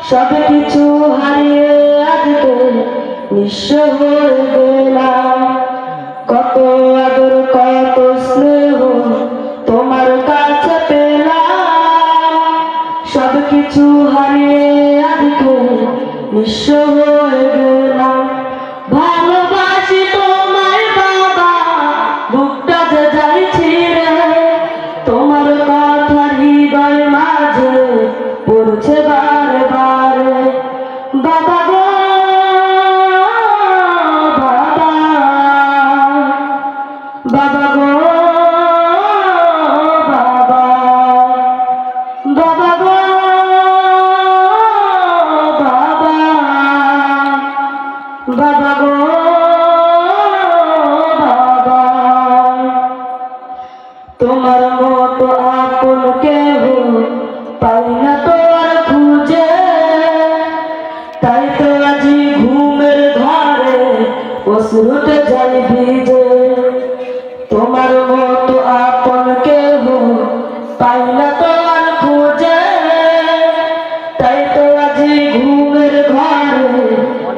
সব কিছু হারিয়ে আজকে নিঃস্ব হয়ে গেলাম। কত আদর কত স্নেহ তোমার কাছে পেলাম, সব কিছু হারিয়ে আজকে নিঃস্ব হয়ে গেলাম। ভালোবাসি তোমায় বাবা, বুকটা যে যাই ছিঁড়ে, তোমার কথা হৃদয় মাঝে পড়ছে বারে বারে। বাবা গো বাবা, বাবা গো বাবা, বাবা গো বাবা, বাবা গো বাবা। তোমার মতো আপন কেহ পাই না তো আর খুঁজে, তাই তো আজি ঘুমের ঘরে অশ্রুতে যাই ভিজে। তোমার মতো আপন কেহ পাই না তো আর খুঁজে, তাই তো আজি ঘুমের ঘরে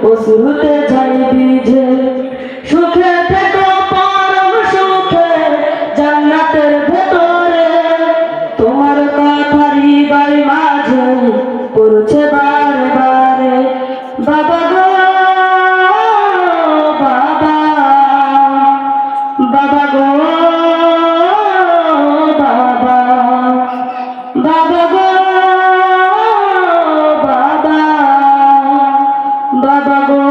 অশ্রুতে যাই ভিজে। সুখে থেকো পরম সুখে জান্নাতের ভেতরে, তোমার কথা হৃদয় মাঝে পড়ছে বারে বারে। বাবা গো বাবা, বাবা গো বাবা, বাবা গো বাবা, বাবা গো